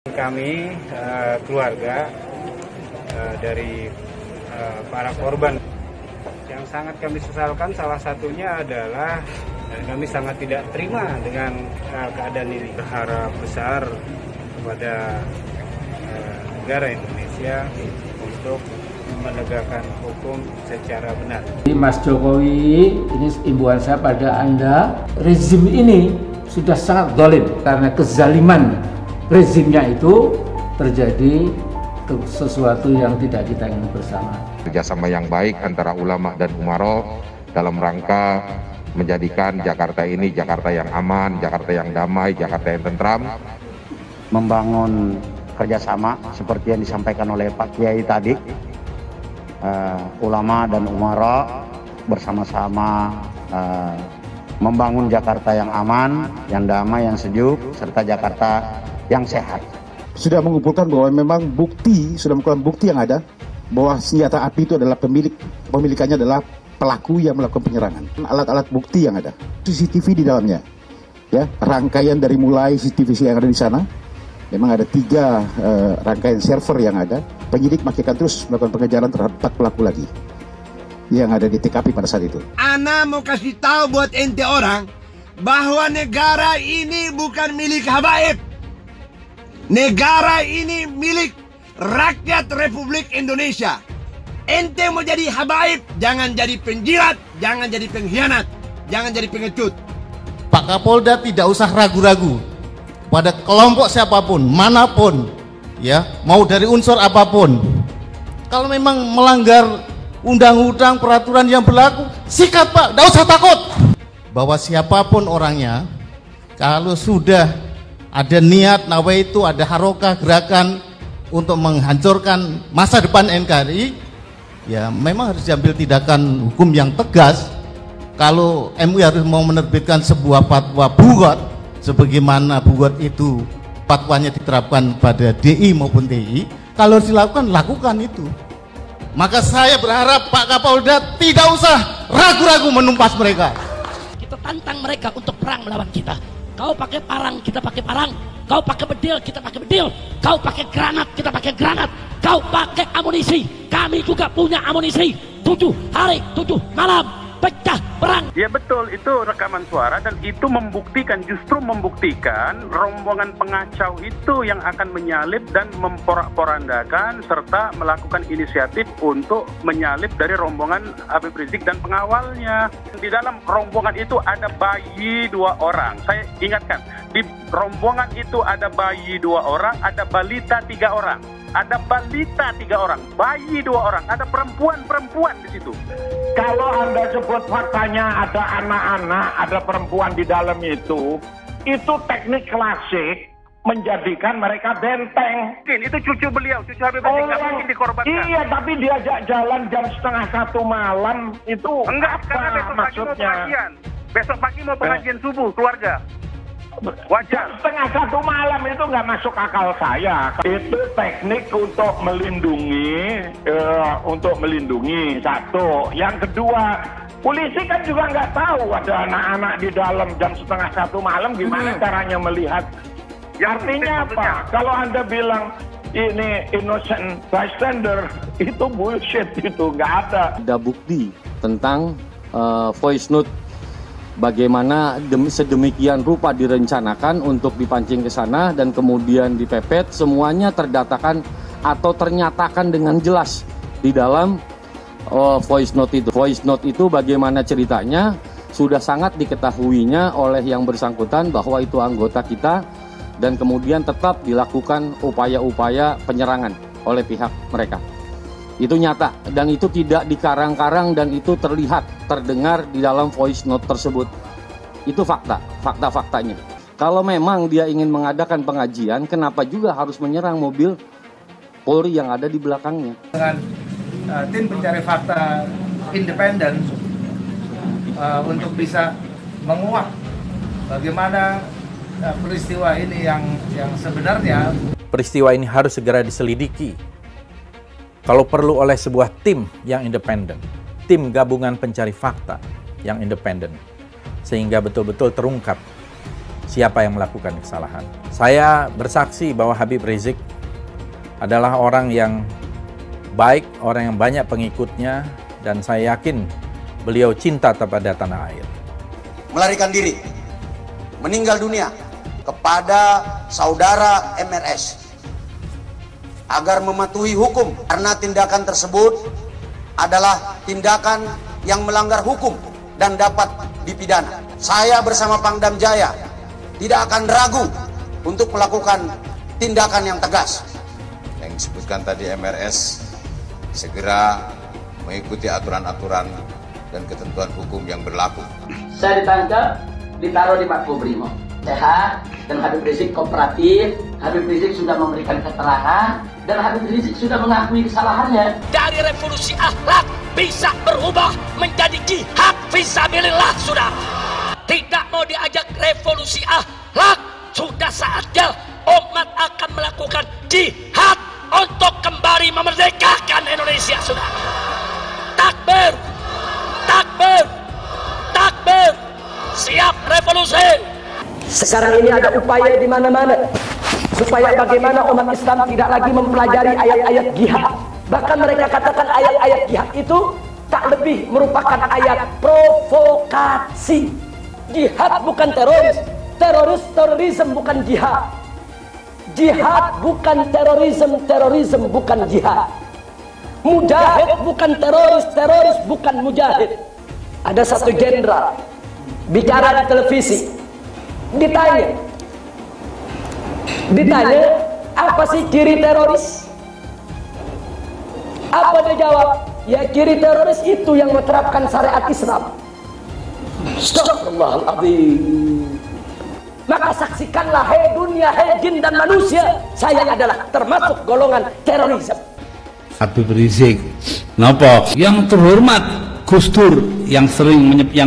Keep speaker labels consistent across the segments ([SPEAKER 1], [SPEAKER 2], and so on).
[SPEAKER 1] Kami keluarga dari para korban yang sangat kami sesalkan, salah satunya adalah kami sangat tidak terima dengan keadaan ini. Berharap besar kepada negara Indonesia untuk menegakkan hukum secara benar.
[SPEAKER 2] Mas Jokowi, ini imbauan saya pada Anda, rezim ini sudah sangat zalim karena kezaliman rezimnya itu terjadi sesuatu yang tidak kita ingin bersama.
[SPEAKER 3] Kerjasama yang baik antara ulama dan umaro dalam rangka menjadikan Jakarta ini Jakarta yang aman, Jakarta yang damai, Jakarta yang tentram.
[SPEAKER 4] Membangun kerjasama seperti yang disampaikan oleh Pak Kiai tadi, ulama dan umaro bersama-sama membangun Jakarta yang aman, yang damai, yang sejuk, serta Jakarta yang sehat.
[SPEAKER 5] Sudah mengumpulkan bahwa memang sudah mengumpulkan bukti yang ada bahwa senjata api itu adalah pemilikannya adalah pelaku yang melakukan penyerangan. Alat-alat bukti yang ada, CCTV di dalamnya, ya, rangkaian dari mulai CCTV yang ada di sana. Memang ada 3 rangkaian server yang ada. Penyidik masih akan terus melakukan pengejaran terhadap 4 pelaku lagi yang ada di TKP pada saat itu.
[SPEAKER 6] Ana mau kasih tahu buat ente orang bahwa negara ini bukan milik habaib. Negara ini milik rakyat Republik Indonesia. Ente mau jadi habaib, jangan jadi penjilat, jangan jadi pengkhianat, jangan jadi pengecut.
[SPEAKER 7] Pak Kapolda tidak usah ragu-ragu pada kelompok siapapun, manapun, ya, mau dari unsur apapun. Kalau memang melanggar undang-undang, peraturan yang berlaku, sikat Pak, tidak usah takut. Bahwa siapapun orangnya, kalau sudah ada niat, nawaitu, ada harokah, gerakan untuk menghancurkan masa depan NKRI, ya memang harus diambil tindakan hukum yang tegas. Kalau MUI harus mau menerbitkan sebuah fatwa bugot, sebagaimana bugot itu fatwanya diterapkan pada DI maupun TI, kalau harus dilakukan, lakukan itu. Maka saya berharap Pak Kapolda tidak usah ragu-ragu menumpas mereka.
[SPEAKER 8] Kita tantang mereka untuk perang melawan kita. Kau pakai parang, kita pakai parang. Kau pakai bedil, kita pakai bedil. Kau pakai granat, kita pakai granat. Kau pakai amunisi, kami juga punya amunisi. 7 hari, 7 malam, pecah perang.
[SPEAKER 9] Ya betul, itu rekaman suara dan itu justru membuktikan rombongan pengacau itu yang akan menyalip dan memporak-porandakan serta melakukan inisiatif untuk menyalip dari rombongan Habib Rizik dan pengawalnya. Di dalam rombongan itu ada bayi 2 orang. Saya ingatkan, di rombongan itu ada bayi 2 orang, ada balita 3 orang. Ada balita 3 orang, bayi 2 orang, ada perempuan di situ.
[SPEAKER 10] Kalau Anda sebut faktanya ada anak-anak, ada perempuan di dalam itu teknik klasik menjadikan mereka benteng.
[SPEAKER 9] Itu cucu beliau, cucu Habib Rizik, nggak mungkin dikorbankan.
[SPEAKER 10] Iya, tapi diajak jalan jam 1:30 malam itu
[SPEAKER 9] enggak,
[SPEAKER 10] apa
[SPEAKER 9] karena besok pagi
[SPEAKER 10] maksudnya?
[SPEAKER 9] mau pengajian. Besok pagi mau pengajian subuh keluarga. Wajar.
[SPEAKER 10] 1:30 malam itu nggak masuk akal saya. Itu teknik untuk melindungi, satu. Yang kedua, polisi kan juga nggak tahu ada anak-anak di dalam jam 1:30 malam, gimana caranya melihat. Artinya apa? Kalau Anda bilang ini innocent bystander, itu bullshit, itu nggak ada.
[SPEAKER 11] Ada bukti tentang voice note. Bagaimana sedemikian rupa direncanakan untuk dipancing ke sana dan kemudian dipepet, semuanya terdatakan atau ternyatakan dengan jelas di dalam voice note itu. Voice note itu bagaimana ceritanya sudah sangat diketahuinya oleh yang bersangkutan bahwa itu anggota kita dan kemudian tetap dilakukan upaya-upaya penyerangan oleh pihak mereka. Itu nyata dan itu tidak dikarang-karang dan itu terdengar di dalam voice note tersebut. Itu fakta-faktanya. Kalau memang dia ingin mengadakan pengajian, kenapa juga harus menyerang mobil Polri yang ada di belakangnya?
[SPEAKER 12] Dengan tim pencari fakta independen untuk bisa menguak bagaimana peristiwa ini yang sebenarnya.
[SPEAKER 13] Peristiwa ini harus segera diselidiki. Kalau perlu oleh sebuah tim yang independen, tim gabungan pencari fakta yang independen, sehingga betul-betul terungkap siapa yang melakukan kesalahan. Saya bersaksi bahwa Habib Rizik adalah orang yang baik, orang yang banyak pengikutnya, dan saya yakin beliau cinta kepada tanah air.
[SPEAKER 14] Melarikan diri, meninggal dunia kepada saudara MRS agar mematuhi hukum, karena tindakan tersebut adalah tindakan yang melanggar hukum dan dapat dipidana. Saya bersama Pangdam Jaya tidak akan ragu untuk melakukan tindakan yang tegas.
[SPEAKER 15] Yang disebutkan tadi MRS segera mengikuti aturan-aturan dan ketentuan hukum yang berlaku.
[SPEAKER 8] Saya ditangkap, ditaruh di Makobrimob. Sehat, dan Habib Rizik kooperatif. Habib Rizik sudah memberikan keterangan, dan Habib Rizik sudah mengakui kesalahannya. Dari revolusi akhlak bisa berubah menjadi jihad fisabilillah, saudara. Tidak mau diajak revolusi akhlak, sudah saatnya umat akan melakukan jihad untuk kembali memerdekakan Indonesia, saudara. Takbir, takbir, takbir, siap revolusi. Sekarang ini ada upaya di mana-mana supaya bagaimana umat Islam tidak lagi mempelajari ayat-ayat jihad. Bahkan mereka katakan ayat-ayat jihad itu tak lebih merupakan ayat provokasi. Jihad bukan teroris, terorisme bukan jihad. Jihad bukan terorisme bukan jihad. Mujahid bukan teroris, teroris bukan mujahid. Ada satu jenderal bicara di televisi, ditanya apa sih ciri teroris? Apa dia jawab? Ya, ciri teroris itu yang menerapkan syariat Islam. Astagfirullahaladzim. Maka saksikanlah, hei dunia, hei jin dan manusia, saya adalah termasuk golongan terorisme.
[SPEAKER 16] Habib Rizik, napa? Yang terhormat Gus Dur yang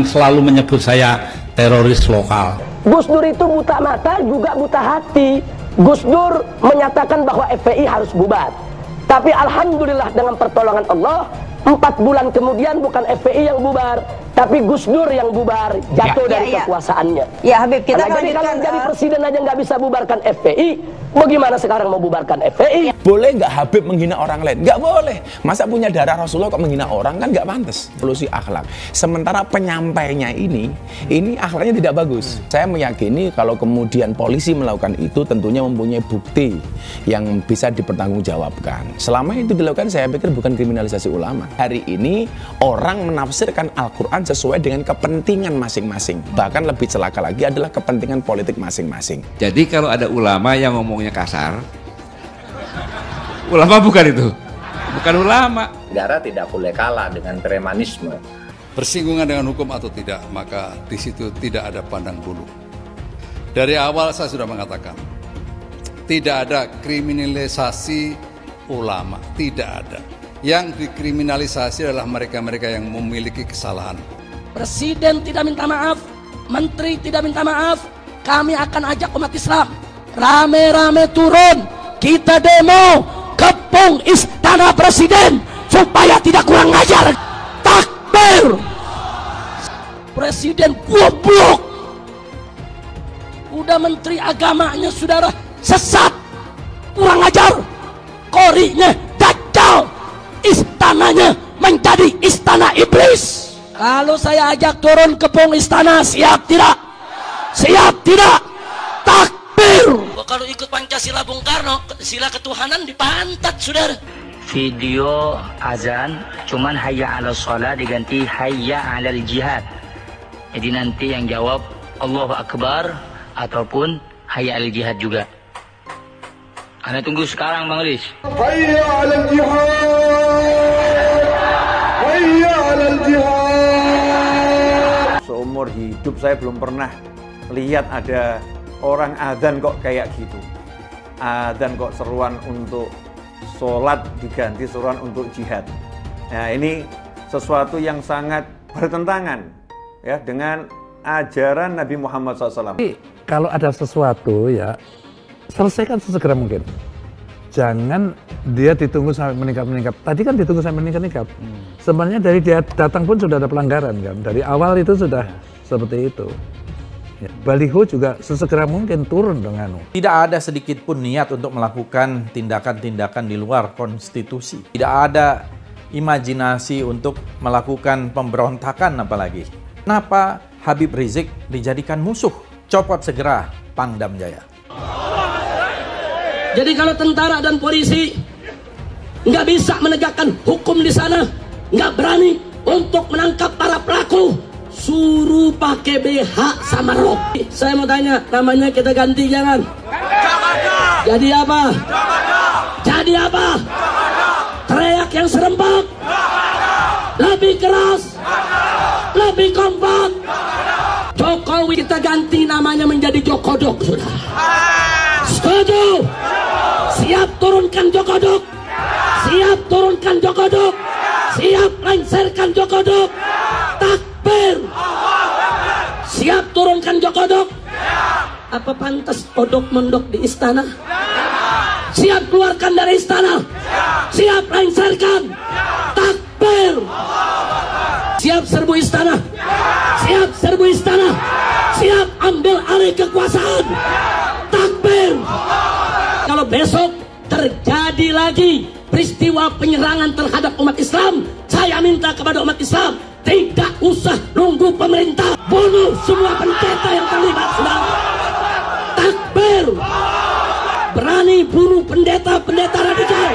[SPEAKER 16] selalu menyebut saya teroris lokal.
[SPEAKER 8] Gus Dur itu buta mata juga buta hati. Gus Dur menyatakan bahwa FPI harus bubar. Tapi alhamdulillah dengan pertolongan Allah, 4 bulan kemudian bukan FPI yang bubar, tapi Gus Dur yang bubar, jatuh dari kekuasaannya.
[SPEAKER 17] Ya Habib, kita
[SPEAKER 8] jadi kalau jadi presiden aja nggak bisa bubarkan FPI, bagaimana sekarang mau bubarkan FPI?
[SPEAKER 18] Boleh nggak Habib menghina orang lain? Nggak boleh. Masa punya darah Rasulullah kok menghina orang? Kan nggak pantas. Solusi akhlak. Sementara penyampainya ini akhlaknya tidak bagus. Saya meyakini kalau kemudian polisi melakukan itu tentunya mempunyai bukti yang bisa dipertanggungjawabkan. Selama itu dilakukan, saya pikir bukan kriminalisasi ulama. Hari ini orang menafsirkan Al-Quran sesuai dengan kepentingan masing-masing. Bahkan lebih celaka lagi adalah kepentingan politik masing-masing.
[SPEAKER 19] Jadi kalau ada ulama yang ngomongnya kasar, ulama bukan itu, bukan ulama.
[SPEAKER 20] Negara tidak boleh kalah dengan premanisme.
[SPEAKER 21] Bersinggungan dengan hukum atau tidak, maka di situ tidak ada pandang bulu. Dari awal saya sudah mengatakan, tidak ada kriminalisasi ulama, tidak ada. Yang dikriminalisasi adalah mereka-mereka yang memiliki kesalahan.
[SPEAKER 8] Presiden tidak minta maaf, menteri tidak minta maaf, kami akan ajak umat Islam rame-rame turun, kita demo kepung istana presiden supaya tidak kurang ajar. Takbir. Presiden goblok, udah menteri agamanya saudara sesat, kurang ajar, korinya dajjal, istananya menjadi istana iblis. Kalau saya ajak turun kepung istana, siap tidak? Siap tidak? Takbir. Kalau ikut Pancasila Bung Karno, sila ketuhanan dipantat, saudara.
[SPEAKER 22] Video azan cuman hayya 'alal shalah diganti hayya 'alal jihad. Jadi nanti yang jawab Allahu Akbar ataupun hayya 'alal jihad juga. Anda tunggu sekarang Bang Riz.
[SPEAKER 23] Hayya 'alal jihad. Hayya 'alal jihad.
[SPEAKER 24] Seumur hidup saya belum pernah lihat ada orang adzan kok kayak gitu. Adzan kok seruan untuk sholat diganti seruan untuk jihad. Nah, ini sesuatu yang sangat bertentangan ya dengan ajaran Nabi Muhammad SAW.
[SPEAKER 25] Kalau ada sesuatu ya selesaikan sesegera mungkin. Jangan dia ditunggu sampai meningkat-meningkat. Tadi kan ditunggu sampai meningkat-meningkat. Sebenarnya dari dia datang pun sudah ada pelanggaran kan. Dari awal itu sudah seperti itu. Baliho juga sesegera mungkin turun dengan
[SPEAKER 13] Tidak ada sedikit pun niat untuk melakukan tindakan-tindakan di luar konstitusi. Tidak ada imajinasi untuk melakukan pemberontakan apalagi. Kenapa Habib Rizik dijadikan musuh? Copot segera Pangdam Jaya.
[SPEAKER 8] Jadi kalau tentara dan polisi nggak bisa menegakkan hukum di sana, nggak berani untuk menangkap para pelaku, suruh pakai BH sama rok. Saya mau tanya, namanya kita ganti jangan? Jadi apa? Jadi apa? Teriak yang serempak, lebih keras, lebih kompak. Jokowi kita ganti namanya menjadi Jokodok, saudara. Setuju? Siap turunkan Jokodok? Siap turunkan Jokodok? Siap lengserkan Jokodok? Takbir! Siap turunkan Jokodok? Apa pantas odok mondok di istana? Siap keluarkan dari istana? Siap lengserkan? Takbir! Siap serbu istana? Siap serbu istana? Siap ambil alih kekuasaan? Takbir! Kalau besok terjadi lagi peristiwa penyerangan terhadap umat Islam, saya minta kepada umat Islam tidak usah nunggu pemerintah, bunuh semua pendeta yang terlibat. Takbir! Berani bunuh pendeta-pendeta radikal,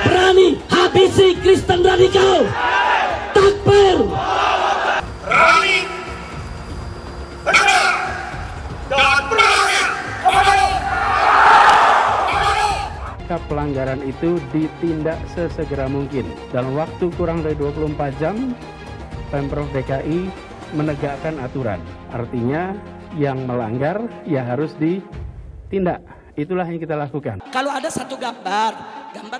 [SPEAKER 8] berani habisi Kristen radikal. Takbir!
[SPEAKER 23] Berani, benar, dan berani.
[SPEAKER 1] Pelanggaran itu ditindak sesegera mungkin. Dalam waktu kurang dari 24 jam, Pemprov DKI menegakkan aturan. Artinya yang melanggar ya harus ditindak. Itulah yang kita lakukan.
[SPEAKER 8] Kalau ada satu gambar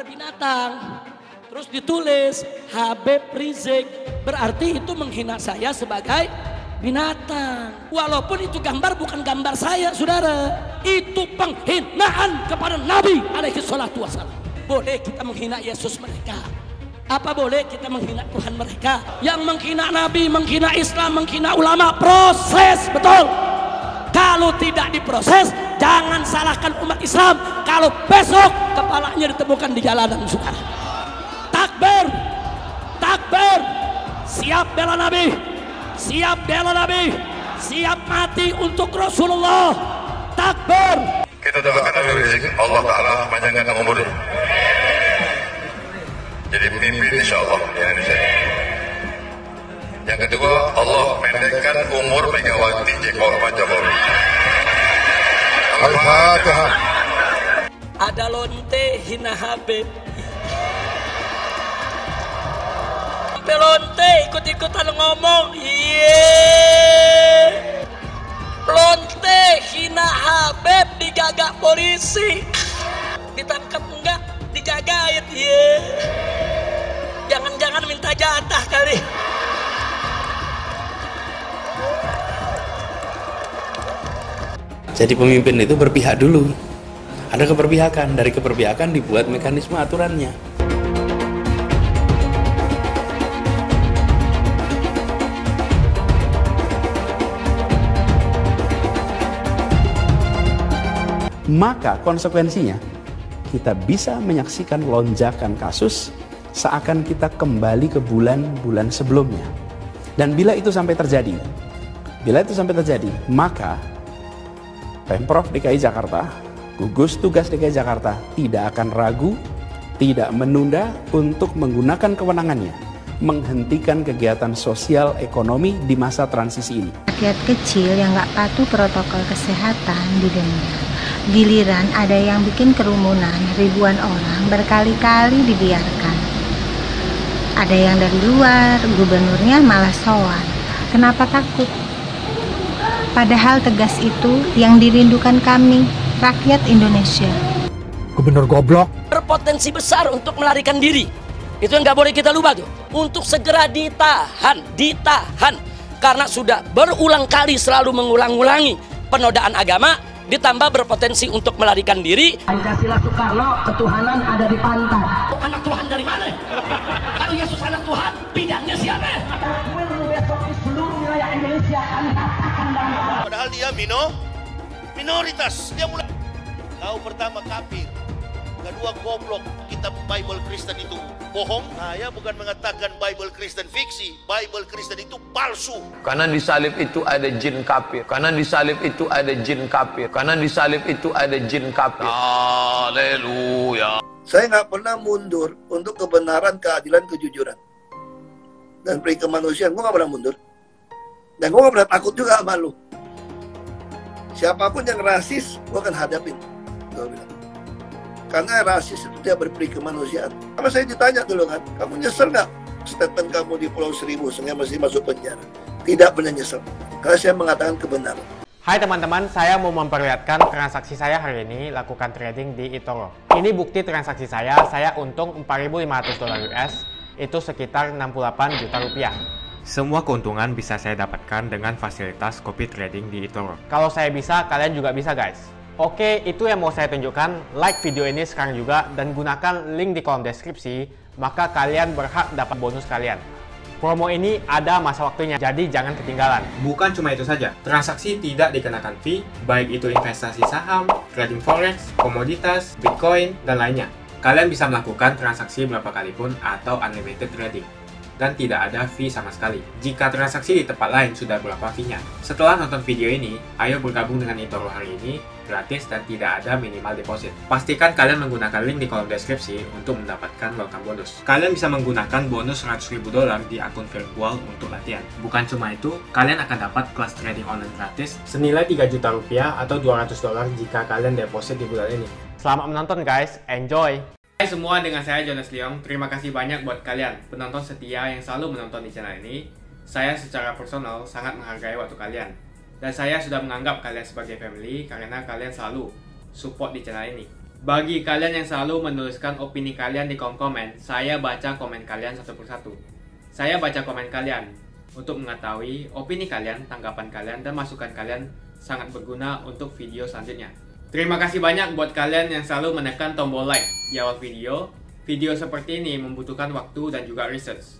[SPEAKER 8] binatang, terus ditulis Habib Rizik, berarti itu menghina saya sebagai binatang. Walaupun itu gambar bukan gambar saya, saudara. Itu penghinaan kepada Nabi alaihi salatu wassalam. Boleh kita menghina Yesus mereka, apa boleh kita menghina Tuhan mereka? Yang menghina Nabi, menghina Islam, menghina ulama, proses, betul. Kalau tidak diproses, jangan salahkan umat Islam kalau besok kepalanya ditemukan di jalanan, saudara. Takbir! Takbir! Siap bela Nabi, siap bela Nabi, siap mati untuk Rasulullah. Takbir!
[SPEAKER 2] Kita doakan Habib Rizik, Allah Ta'ala panjangkan umurnya. Jadi pemimpin insya Allah di Indonesia. Yang kedua, Allah pendekkan umur Megawati Pak Jokowi. Al-Fatihah.
[SPEAKER 8] Ada lonte hina Habib. Sampai lonte ikut-ikutan ngomong. Lonte hina Habib digagak polisi. Ditangkap enggak? Dijagain. Jangan-jangan minta jatah kali.
[SPEAKER 3] Jadi pemimpin itu berpihak dulu. Ada keberpihakan, dari keberpihakan dibuat mekanisme aturannya. Maka konsekuensinya kita bisa menyaksikan lonjakan kasus seakan kita kembali ke bulan-bulan sebelumnya. Dan bila itu sampai terjadi, maka Pemprov DKI Jakarta, gugus tugas DKI Jakarta tidak akan ragu, tidak menunda untuk menggunakan kewenangannya, menghentikan kegiatan sosial ekonomi di masa transisi ini.
[SPEAKER 4] Rakyat kecil yang nggak patuh protokol kesehatan didenda. Giliran ada yang bikin kerumunan, ribuan orang berkali-kali dibiarkan. Ada yang dari luar, gubernurnya malah sowan. Kenapa takut? Padahal tegas itu yang dirindukan kami, rakyat Indonesia.
[SPEAKER 8] Gubernur goblok. Berpotensi besar untuk melarikan diri. Itu yang nggak boleh kita lupa tuh. Untuk segera ditahan. Karena sudah berulang kali selalu mengulang-ulangi penodaan agama, ditambah berpotensi untuk melarikan diri. Pancasila Soekarno, ketuhanan ada di pantai. Anak Tuhan dari mana? Kalau Yesus anak Tuhan, bidangnya siapa? Besok di seluruh wilayah Indonesia kami katakan
[SPEAKER 5] Padahal dia minoritas. Dia mulai. Kau pertama kafir, kedua goblok. Kitab Bible Kristen itu bohong. Saya bukan mengatakan Bible Kristen fiksi. Bible Kristen itu palsu.
[SPEAKER 6] Karena di salib itu ada jin kafir. Karena di salib itu ada jin kafir. Karena di salib itu ada jin kafir. Haleluya.
[SPEAKER 7] Saya nggak pernah mundur untuk kebenaran, keadilan, kejujuran, dan peri kemanusiaan. Gue nggak pernah mundur. Dan gue nggak pernah takut juga sama lu. Siapapun yang rasis, gue akan hadapin. Gue bilang. Karena rasis itu dia berperi kemanusiaan. Sama saya ditanya dulu kan, kamu nyesel nggak statement kamu di Pulau Seribu sehingga mesti masuk penjara? Tidak pernah nyesel. Karena saya mengatakan kebenaran.
[SPEAKER 9] Hai teman-teman, saya mau memperlihatkan transaksi saya hari ini lakukan trading di eToro. Ini bukti transaksi saya untung $4.500 US, itu sekitar 68 juta rupiah. Semua keuntungan bisa saya dapatkan dengan fasilitas copy trading di eToro. Kalau saya bisa, kalian juga bisa guys. Oke, itu yang mau saya tunjukkan. Like video ini sekarang juga dan gunakan link di kolom deskripsi, maka kalian berhak dapat bonus kalian. Promo ini ada masa waktunya, jadi jangan ketinggalan. Bukan cuma itu saja, transaksi tidak dikenakan fee, baik itu investasi saham, trading forex, komoditas, bitcoin, dan lainnya. Kalian bisa melakukan transaksi berapa kali pun atau unlimited trading. Dan tidak ada fee sama sekali. Jika transaksi di tempat lain sudah berapa fee-nya. Setelah nonton video ini, ayo bergabung dengan eToro hari ini, gratis dan tidak ada minimal deposit. Pastikan kalian menggunakan link di kolom deskripsi untuk mendapatkan welcome bonus. Kalian bisa menggunakan bonus $100.000 di akun virtual untuk latihan. Bukan cuma itu, kalian akan dapat kelas trading online gratis senilai 3 juta rupiah atau $200 jika kalian deposit di bulan ini. Selamat menonton guys, enjoy! Hai semua, dengan saya Jonas Leong. Terima kasih banyak buat kalian penonton setia yang selalu menonton di channel ini. Saya secara personal sangat menghargai waktu kalian. Dan saya sudah menganggap kalian sebagai family karena kalian selalu support di channel ini. Bagi kalian yang selalu menuliskan opini kalian di kolom komen, saya baca komen kalian satu persatu. Saya baca komen kalian untuk mengetahui opini kalian, tanggapan kalian, dan masukan kalian sangat berguna untuk video selanjutnya. Terima kasih banyak buat kalian yang selalu menekan tombol like di awal video. Video seperti ini membutuhkan waktu dan juga research.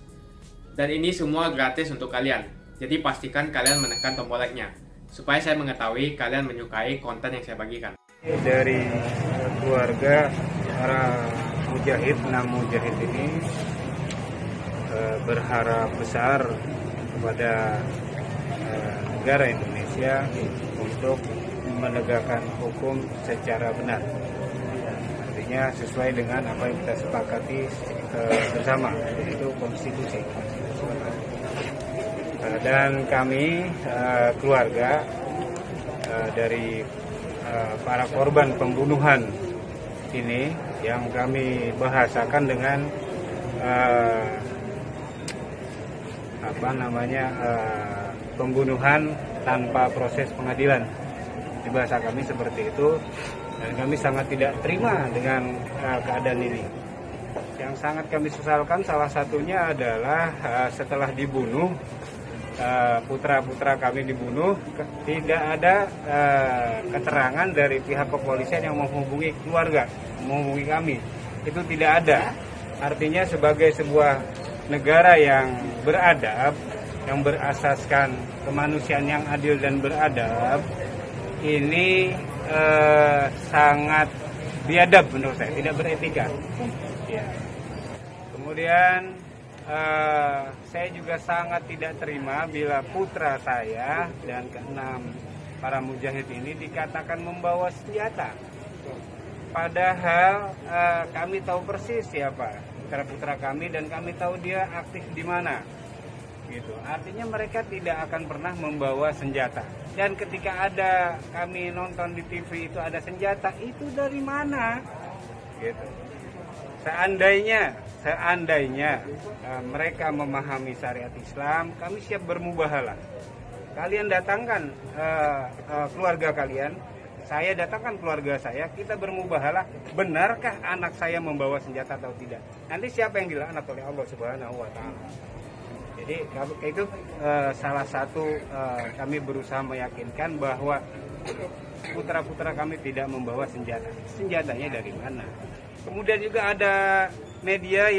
[SPEAKER 9] Dan ini semua gratis untuk kalian. Jadi pastikan kalian menekan tombol like-nya, supaya saya mengetahui kalian menyukai konten yang saya bagikan.
[SPEAKER 17] Dari keluarga para mujahid, 6 mujahid ini berharap besar kepada negara Indonesia untuk menegakkan hukum secara benar. Artinya sesuai dengan apa yang kita sepakati bersama, yaitu konstitusi. Dan kami keluarga dari para korban pembunuhan ini yang kami bahasakan dengan pembunuhan tanpa proses pengadilan. Di bahasa kami seperti itu, dan kami sangat tidak terima dengan keadaan ini. Yang sangat kami sesalkan salah satunya adalah setelah dibunuh, putra-putra kami dibunuh, tidak ada keterangan dari pihak kepolisian yang menghubungi keluarga, menghubungi kami. Itu tidak ada. Artinya sebagai sebuah negara yang beradab, yang berasaskan kemanusiaan yang adil dan beradab, ini sangat biadab menurut saya, tidak beretika. Ya. Kemudian saya juga sangat tidak terima bila putra saya dan ke-6 para mujahid ini dikatakan membawa senjata. Padahal kami tahu persis siapa putra-putra kami dan kami tahu dia aktif di mana. Gitu. Artinya mereka tidak akan pernah membawa senjata. Dan ketika ada kami nonton di TV itu ada senjata, itu dari mana? Gitu. Seandainya mereka memahami syariat Islam, kami siap bermubahalah. Kalian datangkan keluarga kalian, saya datangkan keluarga saya, kita bermubahalah. Benarkah anak saya membawa senjata atau tidak? Nanti siapa yang dilaknat oleh Allah Subhanahu wa Ta'ala? Jadi itu salah satu kami berusaha meyakinkan bahwa putra-putra kami tidak membawa senjata. Senjatanya dari mana? Kemudian juga ada media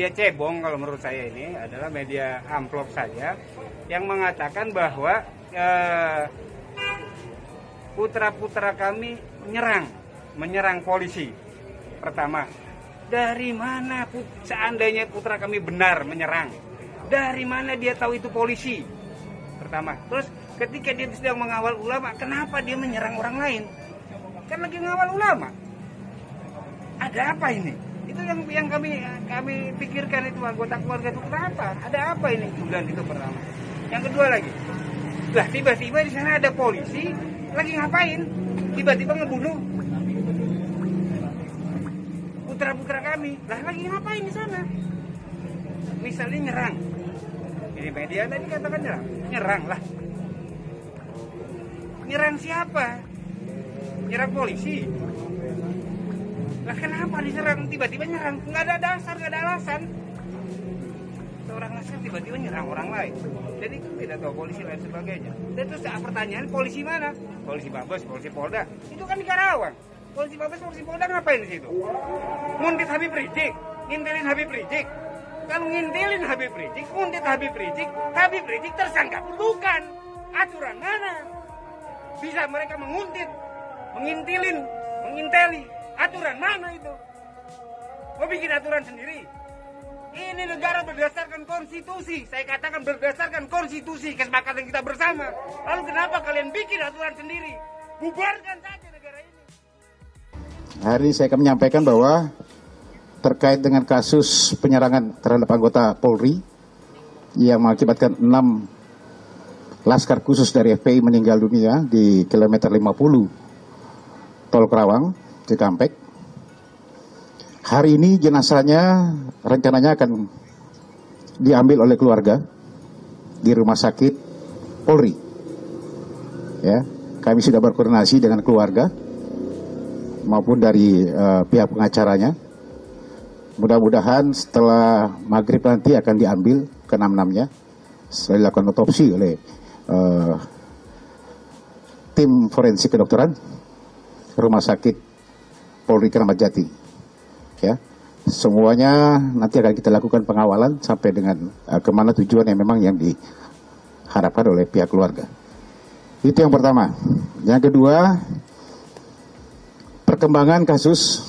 [SPEAKER 17] cebong, kalau menurut saya ini adalah media amplop saja, yang mengatakan bahwa putra-putra kami menyerang polisi. Pertama, dari mana seandainya putra kami benar menyerang? Dari mana dia tahu itu polisi? Pertama. Terus ketika dia sedang mengawal ulama, kenapa dia menyerang orang lain? Kan lagi mengawal ulama. Ada apa ini? Itu yang kami pikirkan, itu anggota keluarga itu kenapa? Ada apa ini? Bulan itu pertama. Yang kedua lagi, lah tiba-tiba di sana ada polisi lagi ngapain? Tiba-tiba ngebunuh putra-putra kami. Lah lagi ngapain di sana? Misalnya nyerang. Ini media tadi katakan nyerang lah. Nyerang siapa? Nyerang polisi. Lah kenapa diserang? Tiba-tiba nyerang? Nggak ada dasar, nggak ada alasan. Seorang askar tiba-tiba nyerang orang lain. Jadi itu tidak tahu polisi dan sebagainya. Dan terus pertanyaan, polisi mana? Polisi Mabes, polisi Polda. Itu kan di Karawang. Polisi Mabes, polisi Polda ngapain di situ? Nguntit Habib Rizik, ngintilin Habib Rizik. Kalau ngintilin Habib Rizik, nguntit Habib Rizik tersangka pun bukan. Aturan mana? Bisa mereka menguntit, mengintilin, menginteli. Aturan mana itu? Mau bikin aturan sendiri? Ini negara berdasarkan konstitusi. Saya katakan berdasarkan konstitusi, kesepakatan kita bersama. Lalu kenapa kalian bikin aturan sendiri? Bubarkan saja negara ini.
[SPEAKER 10] Hari ini saya akan menyampaikan bahwa terkait dengan kasus penyerangan terhadap anggota Polri yang mengakibatkan 6 laskar khusus dari FPI meninggal dunia di kilometer 50 Tol Karawang, Cikampek. Hari ini jenazahnya rencananya akan diambil oleh keluarga di rumah sakit Polri. Ya, kami sudah berkoordinasi dengan keluarga maupun dari pihak pengacaranya. Mudah-mudahan setelah maghrib nanti akan diambil ke-6-6-nya setelah dilakukan otopsi oleh tim forensik kedokteran Rumah Sakit Polri Kramat Jati. Ya, semuanya nanti akan kita lakukan pengawalan sampai dengan kemana tujuan yang memang yang diharapkan oleh pihak keluarga. Itu yang pertama. Yang kedua, perkembangan kasus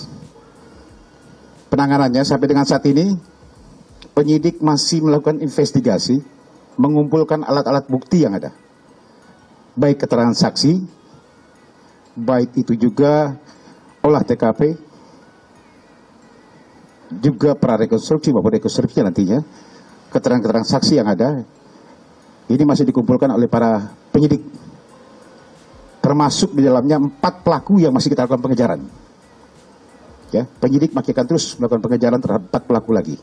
[SPEAKER 10] penanganannya sampai dengan saat ini, penyidik masih melakukan investigasi, mengumpulkan alat-alat bukti yang ada. Baik keterangan saksi, baik itu juga olah TKP, juga prarekonstruksi maupun rekonstruksi nantinya, keterangan-keterangan saksi yang ada, ini masih dikumpulkan oleh para penyidik. Termasuk di dalamnya 4 pelaku yang masih kita lakukan pengejaran. Ya, penyidik masih akan terus melakukan pengejaran terhadap 4 pelaku lagi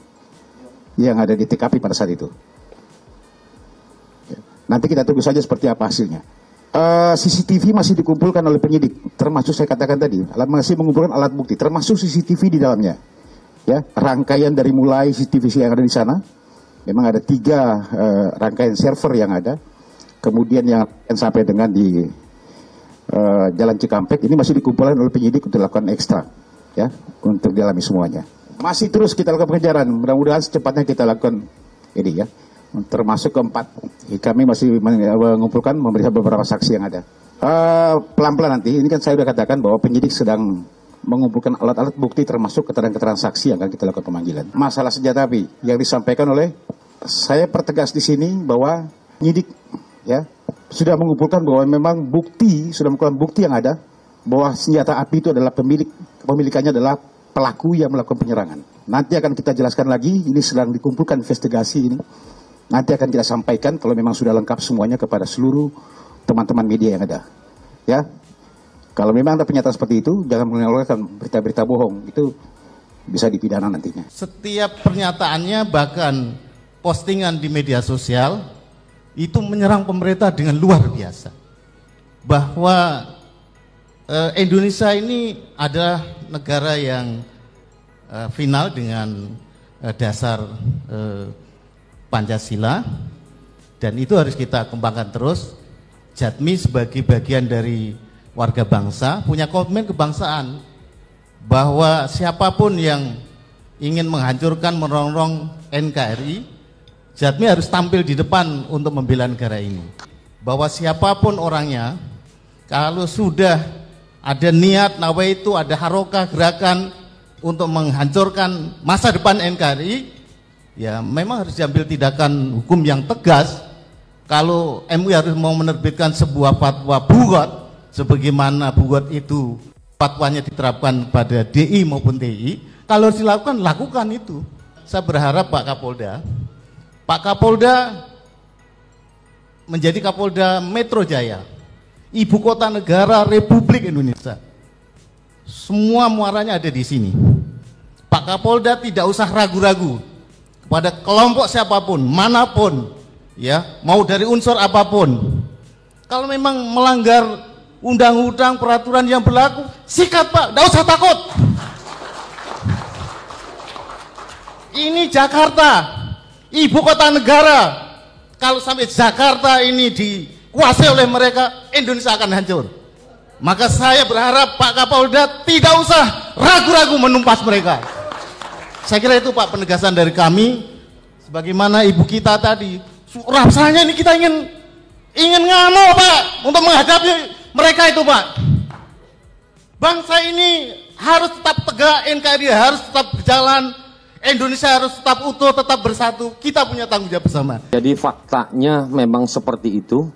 [SPEAKER 10] yang ada di TKP pada saat itu. Ya, nanti kita tunggu saja seperti apa hasilnya. CCTV masih dikumpulkan oleh penyidik, termasuk saya katakan tadi, masih mengumpulkan alat bukti, termasuk CCTV di dalamnya. Ya, rangkaian dari mulai CCTV yang ada di sana, memang ada 3 rangkaian server yang ada, kemudian yang sampai dengan di Jalan Cikampek ini masih dikumpulkan oleh penyidik untuk dilakukan ekstrak, ya, untuk dialami semuanya. Masih terus kita lakukan pengejaran, mudah-mudahan secepatnya kita lakukan ini ya, termasuk keempat. Kami masih mengumpulkan, memeriksa beberapa saksi yang ada. Pelan-pelan nanti, ini kan saya sudah katakan bahwa penyidik sedang mengumpulkan alat-alat bukti termasuk keterangan-keterangan saksi yang akan kita lakukan pemanggilan. Masalah senjata api yang disampaikan oleh saya pertegas di sini bahwa penyidik ya sudah mengumpulkan bahwa memang bukti, sudah mengumpulkan bukti yang ada bahwa senjata api itu adalah pemilikannya adalah pelaku yang melakukan penyerangan. Nanti akan kita jelaskan lagi, ini sedang dikumpulkan investigasi ini. Nanti akan kita sampaikan kalau memang sudah lengkap semuanya kepada seluruh teman-teman media yang ada. Ya. Kalau memang ada pernyataan seperti itu, jangan mengeluarkan berita-berita bohong, itu bisa dipidana nantinya.
[SPEAKER 11] Setiap pernyataannya, bahkan postingan di media sosial, itu menyerang pemerintah dengan luar biasa. Bahwa Indonesia ini adalah negara yang final dengan dasar Pancasila, dan itu harus kita kembangkan terus. Jatmi sebagai bagian dari warga bangsa punya komitmen kebangsaan bahwa siapapun yang ingin menghancurkan, merongrong NKRI, Jatmi harus tampil di depan untuk membela negara ini. bahwa siapapun orangnya, kalau sudah ada niat, nawaitu, ada harokah, gerakan untuk menghancurkan masa depan NKRI, ya memang harus diambil tindakan hukum yang tegas. Kalau MUI harus mau menerbitkan sebuah fatwa bugot, sebagaimana bugot itu fatwanya diterapkan pada DI maupun TI, kalau harus dilakukan, lakukan itu. Saya berharap Pak Kapolda menjadi Kapolda Metro Jaya, ibu kota negara Republik Indonesia. Semua muaranya ada di sini. Pak Kapolda tidak usah ragu-ragu kepada kelompok siapapun, manapun, ya, mau dari unsur apapun. Kalau memang melanggar undang-undang, peraturan yang berlaku, sikat Pak, tidak usah takut. Ini Jakarta, ibu kota negara. Kalau sampai Jakarta ini dikuasai oleh mereka, Indonesia akan hancur. Maka saya berharap Pak Kapolda tidak usah ragu-ragu menumpas mereka. Saya kira itu Pak penegasan dari kami. Sebagaimana ibu kita tadi, rasanya ini kita ingin ngano Pak untuk menghadapi mereka itu Pak. Bangsa ini harus tetap tegak, NKRI harus tetap berjalan, Indonesia harus tetap utuh, tetap bersatu. Kita punya tanggung jawab bersama.
[SPEAKER 12] Jadi faktanya memang seperti itu.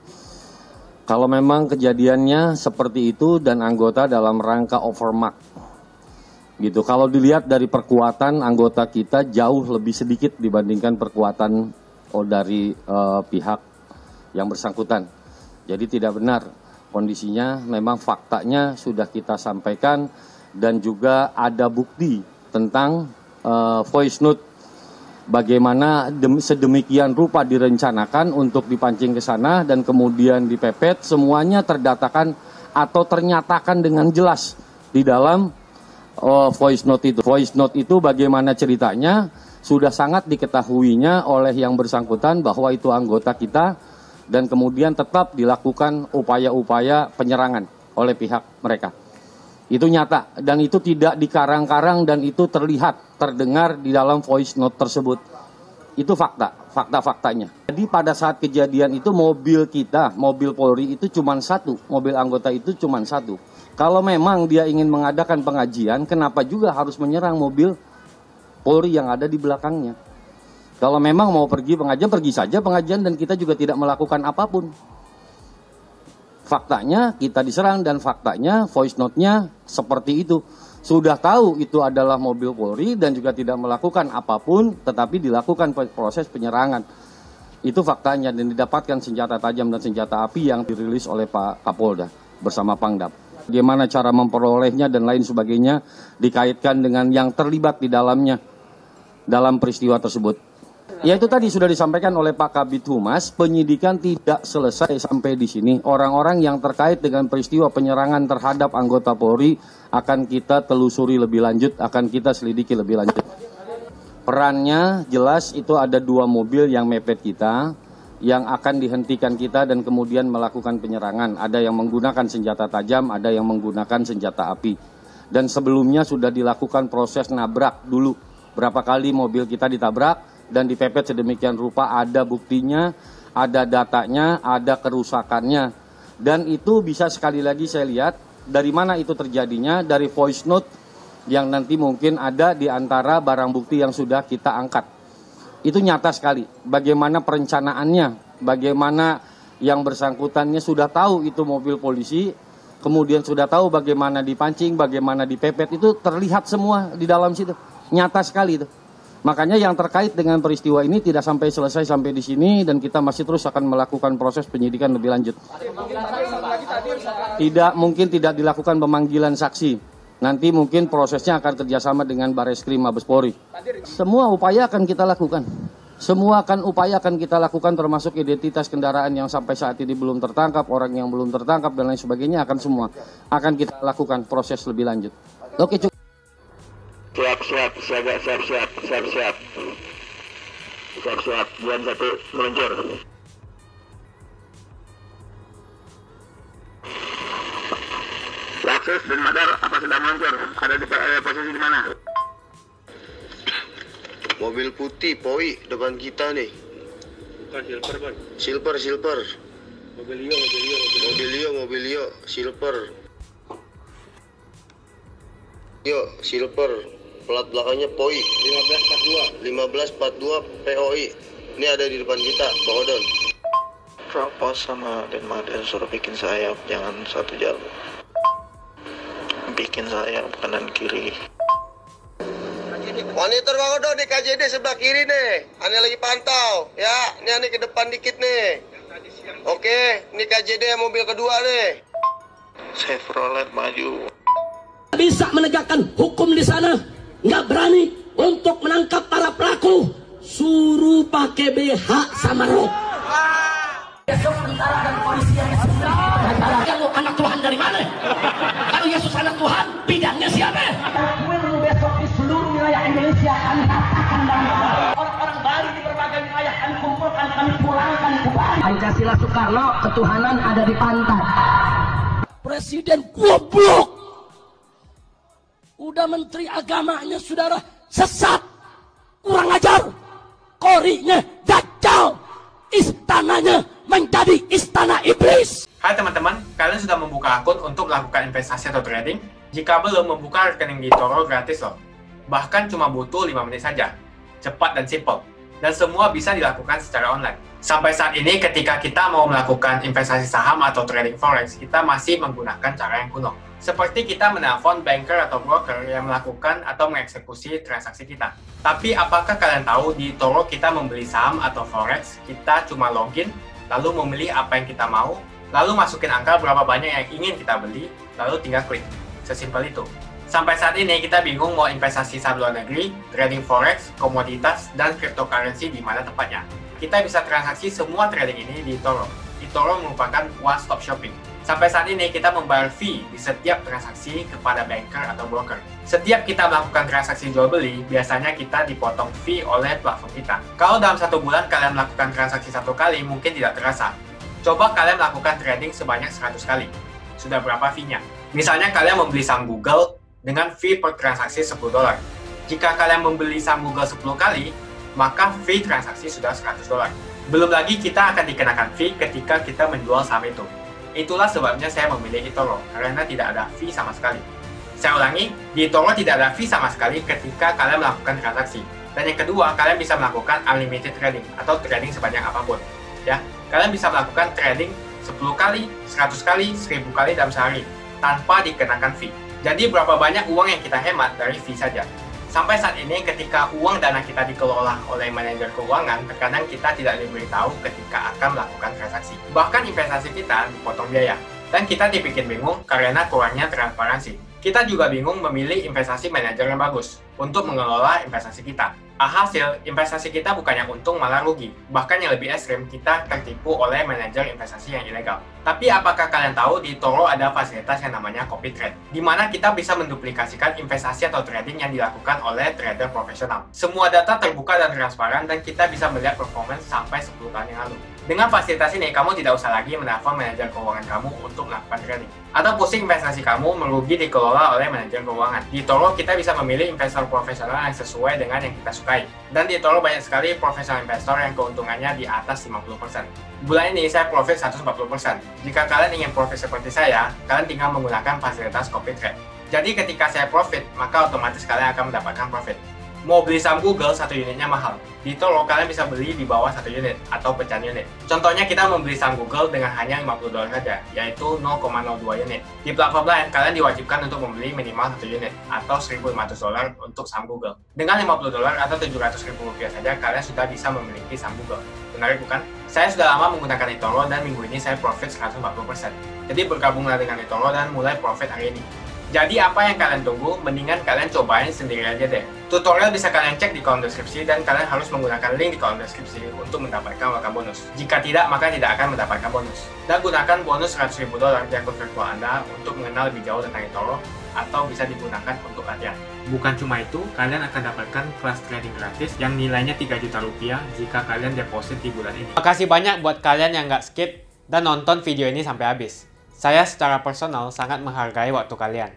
[SPEAKER 12] Kalau memang kejadiannya seperti itu dan anggota dalam rangka overmark, gitu. Kalau dilihat dari perkuatan anggota kita jauh lebih sedikit dibandingkan perkuatan dari pihak yang bersangkutan. Jadi tidak benar kondisinya. Memang faktanya sudah kita sampaikan dan juga ada bukti tentang voice note. Bagaimana sedemikian rupa direncanakan untuk dipancing ke sana dan kemudian dipepet, semuanya terdatakan atau ternyatakan dengan jelas di dalam voice note itu. Voice note itu bagaimana ceritanya sudah sangat diketahuinya oleh yang bersangkutan bahwa itu anggota kita dan kemudian tetap dilakukan upaya-upaya penyerangan oleh pihak mereka. Itu nyata dan itu tidak dikarang-karang dan itu terlihat, terdengar di dalam voice note tersebut. Itu fakta-faktanya. Jadi pada saat kejadian itu mobil kita, mobil Polri itu cuma satu, mobil anggota itu cuma satu. Kalau memang dia ingin mengadakan pengajian, kenapa juga harus menyerang mobil Polri yang ada di belakangnya? Kalau memang mau pergi pengajian, pergi saja pengajian dan kita juga tidak melakukan apapun. Faktanya kita diserang dan faktanya voice note-nya seperti itu. Sudah tahu itu adalah mobil Polri dan juga tidak melakukan apapun tetapi dilakukan proses penyerangan. Itu faktanya dan didapatkan senjata tajam dan senjata api yang dirilis oleh Pak Kapolda bersama Pangdam. Bagaimana cara memperolehnya dan lain sebagainya dikaitkan dengan yang terlibat di dalamnya dalam peristiwa tersebut. Ya itu tadi sudah disampaikan oleh Pak Kabid Humas, penyidikan tidak selesai sampai di sini. Orang-orang yang terkait dengan peristiwa penyerangan terhadap anggota Polri akan kita telusuri lebih lanjut, akan kita selidiki lebih lanjut. Perannya jelas itu ada 2 mobil yang mepet kita, yang akan dihentikan kita dan kemudian melakukan penyerangan. Ada yang menggunakan senjata tajam, ada yang menggunakan senjata api. Dan sebelumnya sudah dilakukan proses nabrak dulu. Berapa kali mobil kita ditabrak dan dipepet sedemikian rupa, ada buktinya, ada datanya, ada kerusakannya. Dan itu bisa sekali lagi saya lihat dari mana itu terjadinya, dari voice note yang nanti mungkin ada di antara barang bukti yang sudah kita angkat. Itu nyata sekali bagaimana perencanaannya, bagaimana yang bersangkutannya sudah tahu itu mobil polisi, kemudian sudah tahu bagaimana dipancing, bagaimana dipepet, itu terlihat semua di dalam situ. Nyata sekali itu. Makanya yang terkait dengan peristiwa ini tidak sampai selesai sampai di sini dan kita masih terus akan melakukan proses penyidikan lebih lanjut. Mungkin tidak dilakukan pemanggilan saksi. Nanti mungkin prosesnya akan kerjasama dengan Bareskrim Mabes Polri. Semua upaya akan kita lakukan. Semua upaya akan kita lakukan termasuk identitas kendaraan yang sampai saat ini belum tertangkap, orang yang belum tertangkap dan lain sebagainya akan semua akan kita lakukan proses lebih lanjut. Oke, cukup.
[SPEAKER 23] Siap, bulan 1 meluncur. Laksus dan Madar apa sudah meluncur? Ada di posisi di mana?
[SPEAKER 14] Mobil putih, Poi, depan kita nih.
[SPEAKER 17] Bukan silver, Bang.
[SPEAKER 14] Silver. Mobilio, silver. Silver. Plat belakangnya POI 1542 POI. Ini ada di depan kita, Bang Odon.
[SPEAKER 15] Rapos sama Denmaden suruh bikin sayap, jangan satu jalur. Bikin sayap kanan kiri.
[SPEAKER 14] Monitor Bang Odon di KJD sebelah kiri nih. Ane lagi pantau, ya. Ini Ane ke depan dikit nih. Oke, ini KJD mobil kedua nih.
[SPEAKER 15] Chevrolet maju.
[SPEAKER 8] Bisa menegakkan hukum di sana, nggak berani untuk menangkap para pelaku, suruh pakai BH sama rok. Besok tentara dan polisi yang kalau anak Tuhan dari mana? Kalau Yesus anak Tuhan, bidangnya siapa? Besok di seluruh wilayah Indonesia kami katakan dan orang-orang Bali di berbagai wilayah kami kumpulkan, kami pulangkan ke Bali. Pancasila Soekarno, ketuhanan ada di pantai. Presiden goblok. Udah menteri agamanya saudara sesat, kurang ajar, korinya dajjal, istananya menjadi istana iblis.
[SPEAKER 9] Hai teman-teman, kalian sudah membuka akun untuk melakukan investasi atau trading? Jika belum, membuka rekening di eToro gratis loh. Bahkan cuma butuh 5 menit saja. Cepat dan simple. Dan semua bisa dilakukan secara online. Sampai saat ini ketika kita mau melakukan investasi saham atau trading forex, kita masih menggunakan cara yang kuno. Seperti kita menelpon banker atau broker yang melakukan atau mengeksekusi transaksi kita. Tapi apakah kalian tahu di eToro kita membeli saham atau forex, kita cuma login, lalu memilih apa yang kita mau, lalu masukin angka berapa banyak yang ingin kita beli, lalu tinggal klik. Sesimpel itu. Sampai saat ini kita bingung mau investasi saham luar negeri, trading forex, komoditas, dan cryptocurrency di mana tepatnya. Kita bisa transaksi semua trading ini di eToro. eToro merupakan one-stop shopping. Sampai saat ini kita membayar fee di setiap transaksi kepada banker atau broker. Setiap kita melakukan transaksi jual beli, biasanya kita dipotong fee oleh platform kita. Kalau dalam 1 bulan kalian melakukan transaksi 1 kali, mungkin tidak terasa. Coba kalian melakukan trading sebanyak 100 kali. Sudah berapa fee-nya? Misalnya kalian membeli saham Google dengan fee per transaksi $10. Jika kalian membeli saham Google 10 kali, maka fee transaksi sudah $100. Belum lagi kita akan dikenakan fee ketika kita menjual saham itu. Itulah sebabnya saya memilih eToro, karena tidak ada fee sama sekali. Saya ulangi, di eToro tidak ada fee sama sekali ketika kalian melakukan transaksi. Dan yang kedua, kalian bisa melakukan unlimited trading, atau trading sebanyak apapun. Ya, kalian bisa melakukan trading 10 kali, 100 kali, 1000 kali dalam sehari, tanpa dikenakan fee. Jadi berapa banyak uang yang kita hemat dari fee saja. Sampai saat ini ketika uang dana kita dikelola oleh manajer keuangan, terkadang kita tidak diberitahu ketika akan melakukan transaksi. Bahkan investasi kita dipotong biaya. Dan kita dibikin bingung karena kurangnya transparansi. Kita juga bingung memilih investasi manajer yang bagus untuk mengelola investasi kita. Alhasil, investasi kita bukannya untung malah rugi. Bahkan yang lebih ekstrim, kita tertipu oleh manajer investasi yang ilegal. Tapi apakah kalian tahu di eToro ada fasilitas yang namanya copy trade, di mana kita bisa menduplikasikan investasi atau trading yang dilakukan oleh trader profesional. Semua data terbuka dan transparan dan kita bisa melihat performance sampai 10 tahun yang lalu. Dengan fasilitas ini, kamu tidak usah lagi menelpon manajer keuangan kamu untuk melakukan trading. Atau pusing investasi kamu merugi dikelola oleh manajer keuangan. Di eToro, kita bisa memilih investor profesional yang sesuai dengan yang kita sukai. Dan di eToro banyak sekali profesional investor yang keuntungannya di atas 50%. Bulan ini saya profit 140%. Jika kalian ingin profit seperti saya, kalian tinggal menggunakan fasilitas copy trade. Jadi ketika saya profit, maka otomatis kalian akan mendapatkan profit. Mau beli saham Google, 1 unitnya mahal. Di eToro, kalian bisa beli di bawah 1 unit atau pecahan unit. Contohnya kita membeli saham Google dengan hanya $50 saja, yaitu 0,02 unit. Di platform lain, kalian diwajibkan untuk membeli minimal 1 unit atau $1.500 untuk saham Google. Dengan $50 atau Rp700.000 saja, kalian sudah bisa memiliki saham Google. Menarik bukan? Saya sudah lama menggunakan eToro dan minggu ini saya profit 140%. Jadi bergabunglah dengan eToro dan mulai profit hari ini. Jadi apa yang kalian tunggu? Mendingan kalian cobain sendiri aja deh. Tutorial bisa kalian cek di kolom deskripsi dan kalian harus menggunakan link di kolom deskripsi untuk mendapatkan welcome bonus. Jika tidak, maka tidak akan mendapatkan bonus. Dan gunakan bonus $100.000 di akun virtual Anda untuk mengenal lebih jauh tentang eToro atau bisa digunakan untuk latihan. Bukan cuma itu, kalian akan dapatkan kelas trading gratis yang nilainya Rp3 juta jika kalian deposit di bulan ini. Makasih banyak buat kalian yang nggak skip dan nonton video ini sampai habis. Saya secara personal sangat menghargai waktu kalian.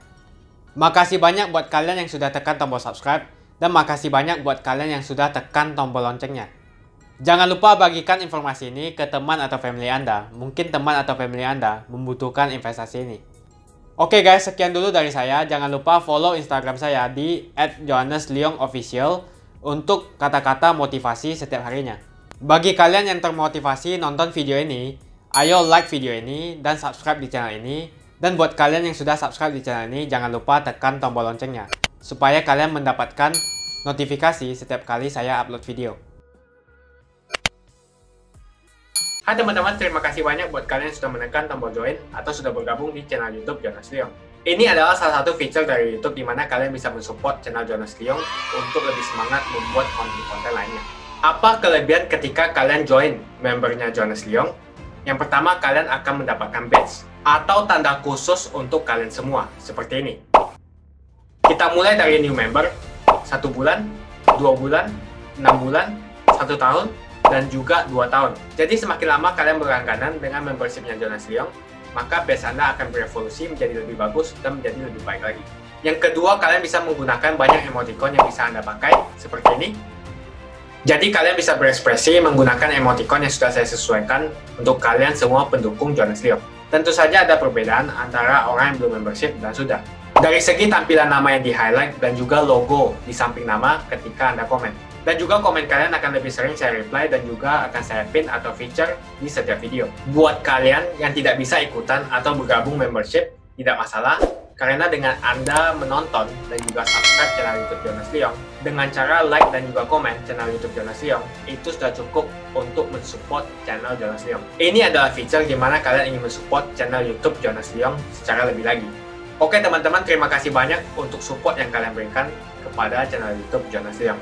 [SPEAKER 9] Makasih banyak buat kalian yang sudah tekan tombol subscribe dan makasih banyak buat kalian yang sudah tekan tombol loncengnya. Jangan lupa bagikan informasi ini ke teman atau family Anda. Mungkin teman atau family Anda membutuhkan investasi ini. Oke guys, sekian dulu dari saya. Jangan lupa follow Instagram saya di @johannesleongofficial untuk kata-kata motivasi setiap harinya. Bagi kalian yang termotivasi nonton video ini, ayo like video ini dan subscribe di channel ini. Dan buat kalian yang sudah subscribe di channel ini, jangan lupa tekan tombol loncengnya supaya kalian mendapatkan notifikasi setiap kali saya upload video. Hai teman-teman, terima kasih banyak buat kalian yang sudah menekan tombol join atau sudah bergabung di channel YouTube Jonas Leong. Ini adalah salah satu fitur dari YouTube di mana kalian bisa mensupport channel Jonas Leong untuk lebih semangat membuat konten-konten lainnya. Apa kelebihan ketika kalian join membernya Jonas Leong? Yang pertama, kalian akan mendapatkan badge atau tanda khusus untuk kalian semua, seperti ini. Kita mulai dari new member, 1 bulan, 2 bulan, 6 bulan, 1 tahun, dan juga 2 tahun. Jadi semakin lama kalian berlangganan dengan membershipnya Jonas Leong, maka badge Anda akan berevolusi menjadi lebih bagus dan menjadi lebih baik lagi. Yang kedua, kalian bisa menggunakan banyak emoticon yang bisa Anda pakai, seperti ini. Jadi kalian bisa berekspresi menggunakan emoticon yang sudah saya sesuaikan untuk kalian semua pendukung Jonas Leong. Tentu saja ada perbedaan antara orang yang belum membership dan sudah. Dari segi tampilan nama yang di-highlight dan juga logo di samping nama ketika Anda komen. Dan juga komen kalian akan lebih sering saya reply dan juga akan saya pin atau feature di setiap video. Buat kalian yang tidak bisa ikutan atau bergabung membership, tidak masalah. Karena dengan Anda menonton dan juga subscribe channel YouTube Jonas Leong, dengan cara like dan juga komen channel YouTube Jonas Leong, itu sudah cukup untuk mensupport channel Jonas Leong. Ini adalah feature di mana kalian ingin mensupport channel YouTube Jonas Leong secara lebih lagi. Oke teman-teman, terima kasih banyak untuk support yang kalian berikan kepada channel YouTube Jonas Leong.